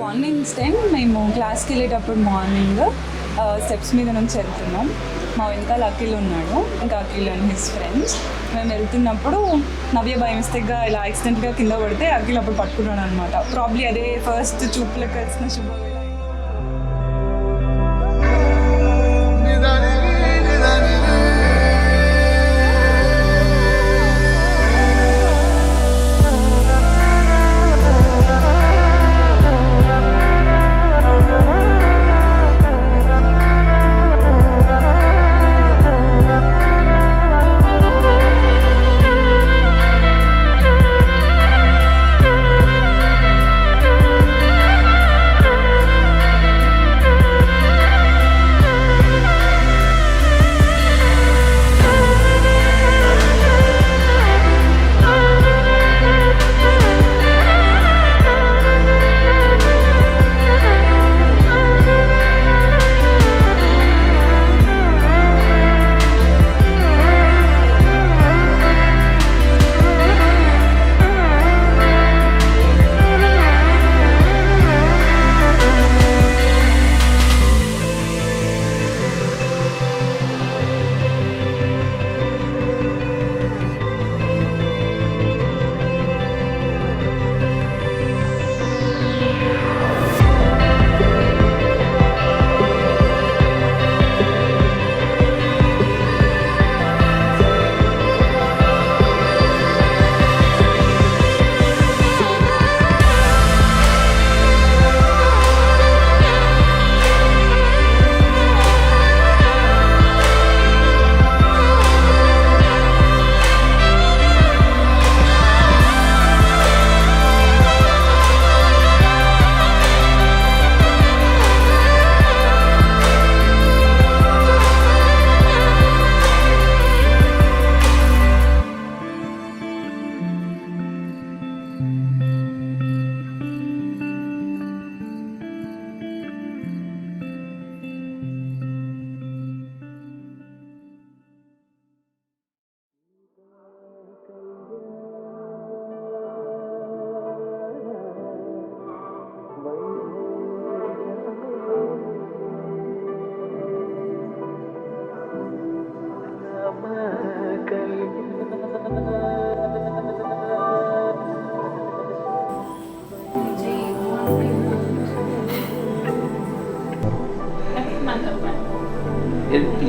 Mornings time మేము క్లాస్కి వెళ్ళేటప్పుడు మార్నింగ్ స్టెప్స్ మీద నుంచి వెళ్తున్నాం. మా వెనకాల అఖిల్ ఉన్నాడు, ఇంకా అఖిల్ అండ్ హిస్ ఫ్రెండ్స్. మేము వెళ్తున్నప్పుడు నవ్య బై మిస్టేక్గా ఇలా యాక్సిడెంట్గా కింద పడితే అఖిల్ అప్పుడు పట్టుకున్నాడు అనమాట. ప్రాబ్లీ అదే ఫస్ట్ చూపులకు కలిసిన శుభవేళ.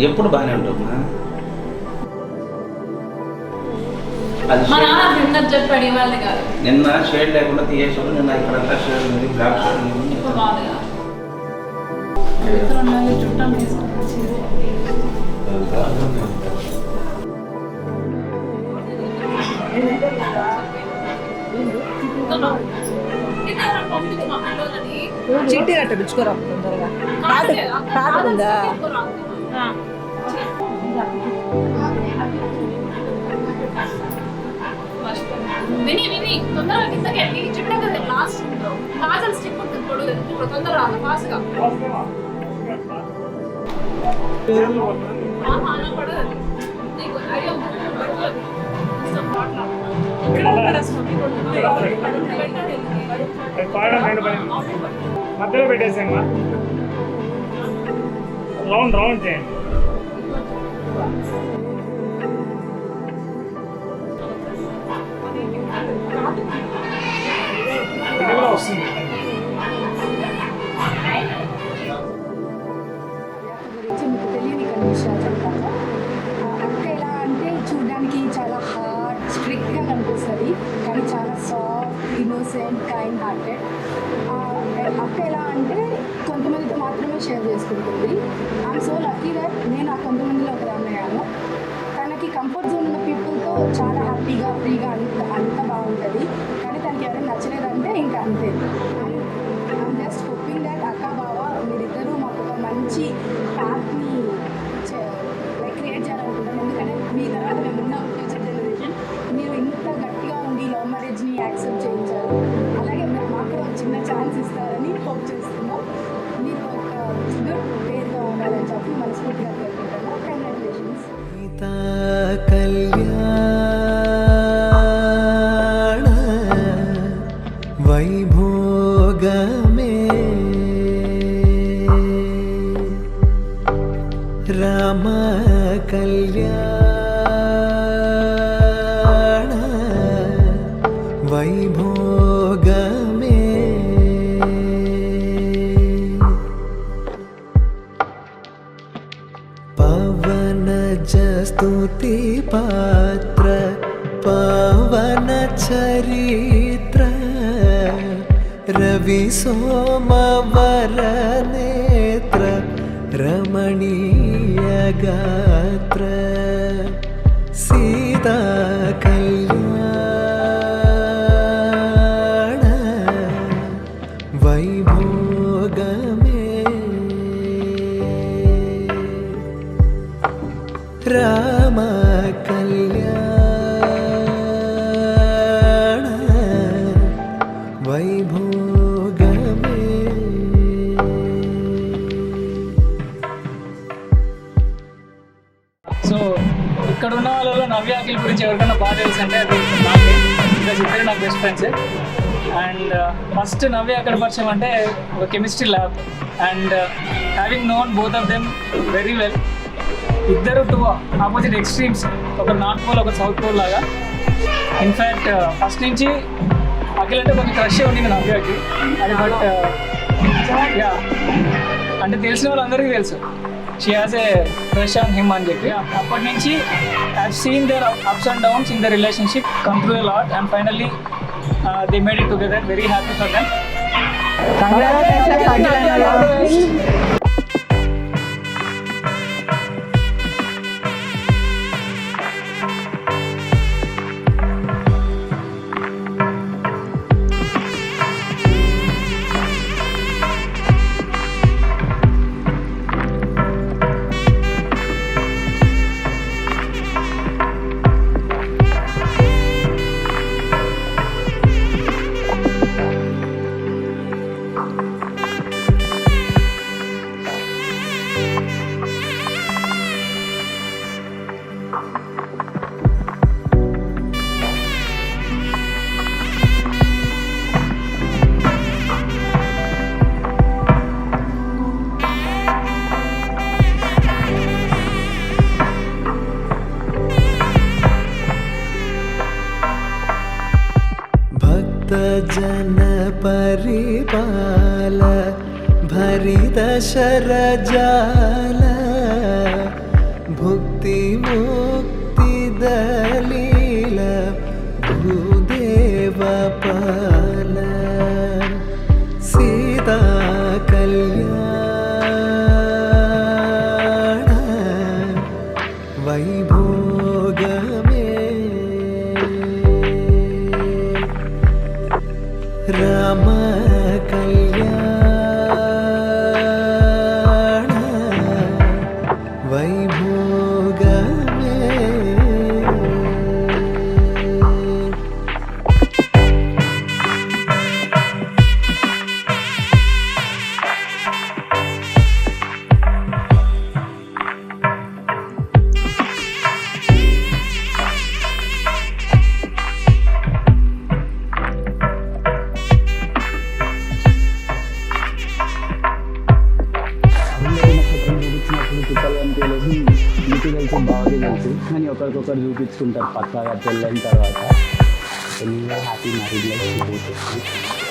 ఎప్పుడు బాగానే ఉంటుందా? చెప్పాడు ఇవాళ కాదు, నిన్న షేడ్ లేకుండా తీయేసాడు. నిన్న ఇక్కడంతా షేడ్ ఉంది, బ్లాక్ షేడ్ ఉంది. చీటీ కట్ట పిచ్చుకోరా తొందరగా. కార్డు ఉందా? విని విని తొందరగా కిందకి వెళ్ళి చుట్టూ కదా లాస్ట్ కాజల్ స్టిక్ ఉంటుంది పొడుగు, ఇప్పుడు తొందర రాదు ఫాస్ట్గా. పడదు నీకు ఐడియా మధ్యలో పెట్టేసామ్మా, రౌండ్ రౌండ్ చేయండి. వస్తుంది మీకు తెలియని కొన్ని విషయాలు చెప్తాను. అక్క ఎలా అంటే చూడడానికి చాలా హార్డ్ స్ట్రిక్ట్గా కనిపిస్తుంది, కానీ చాలా సాఫ్ట్, ఇన్నోసెంట్, కైండ్ హార్టెడ్. అక్క ఎలా అంటే కొంతమందితో మాత్రమే షేర్ చేసుకుంటుంది. ఐఎమ్ సో లక్కీ దట్ నేను ఆ కొంతమందిలో ఒకదాన్ని అయ్యాను. తనకి కంఫర్ట్ జోన్ ఉన్న పీపుల్తో చాలా హ్యాపీగా ఫ్రీగా అంత బాగుంటుంది, కానీ తనకి ఎవరైనా నచ్చలేదంటే ఇంకా అంతే. ఐఎమ్ జస్ట్ హోపింగ్ దట్ అక్క బావ మీరిద్దరూ మాకు ఒక మంచి ప్యాక్ని క్రియేట్ చేయాలనుకుంటాను. ఎందుకంటే మీ తర్వాత మేము ఉన్న ఫ్యూచర్ జనరేషన్ మీరు ఇంత గట్టిగా ఉండి లవ్ మ్యారేజ్ని యాక్సెప్ట్ చేయించారు. అలాగే మాకు ఒక చిన్న ఛాన్స్ ఇస్తారని హోప్ చేస్తున్నాం. మీరు ఒక గుడ్ పేరుగా ఉండాలని చెప్పి మనస్ఫూర్తిగా కోరుకుంటున్నాం. కంగ్రాచులేషన్స్. కళ్యాణ వైభోగమే పవనజ స్తుతి పాత్ర పవన చరిత్ర రవి సోమవర నేత్ర రమణీయ గాత్ర సీతా కళ్యాణ వైభోగమే రామ కళ్యాణ వైభోగమే. సో ఇక్కడ ఉన్న వాళ్ళలో నవ్య అఖిల్ గురించి ఎవరికైనా బాగా తెలుసు అంటే అది నాకే. ఇంకా ఇద్దరు నాకు బెస్ట్ ఫ్రెండ్స్. అండ్ ఫస్ట్ నవ్య ఎక్కడ పరిచయం అంటే ఒక chemistry lab. And having known both of them very well. ఇద్దరు టూ ఆపోజిట్ ఎక్స్ట్రీమ్స్, ఒక నార్త్ పోల్ ఒక సౌత్ పోల్ లాగా. ఇన్ఫ్యాక్ట్ ఫస్ట్ నుంచి అఖిల్ అంటే కొంచెం క్రష్ ఉండింది నవ్యకి. అది బట్ యా అంటే తెలిసిన వాళ్ళందరికీ తెలుసు she has a crush on him అని చెప్పి. అప్పటి నుంచి I seen their ups and downs in the relationship come to a lot and finally they made it together. Very happy for them. జన పరిపాల భరిత శరజాల భుక్తి ముక్తి దలీల భూదేవ పాల సీతా కళ్యాణ వైభోగమే రామ కళ్యాణ వైభోగమే. మీకు తెలుసు బాగా తెలుసు కానీ ఒకరికొకరు చూపించుకుంటారు పక్కాగా పెళ్ళైన తర్వాత హ్యాపీ మ్యారేజ్ లైఫ్.